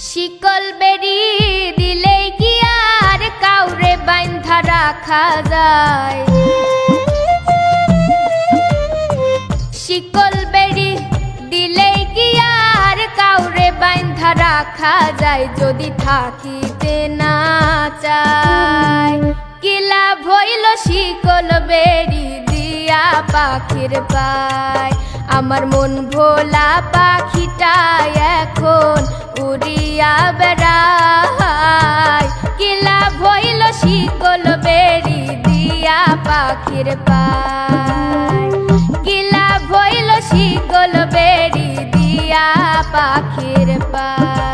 শিকল বেরি দিলেই কি আর কাউরে বাইন্ধা রাখা যায়? শিকল বেরি দিলেই কি আর কাউরে বাইন্ধা রাখা যায়? যদি থাকিতে না চায় কি লাভ হইল শিকল বেরি দিয়া পাখির পায়? আমার মন ভোলা পাখিটা এখন উড়িয়া বেড়ায়। কি লাভ হইল শিকল বেরি দিয়া পাখির পায়? কি লাভ হইল শিকল বেরি দিয়া পাখির পায়?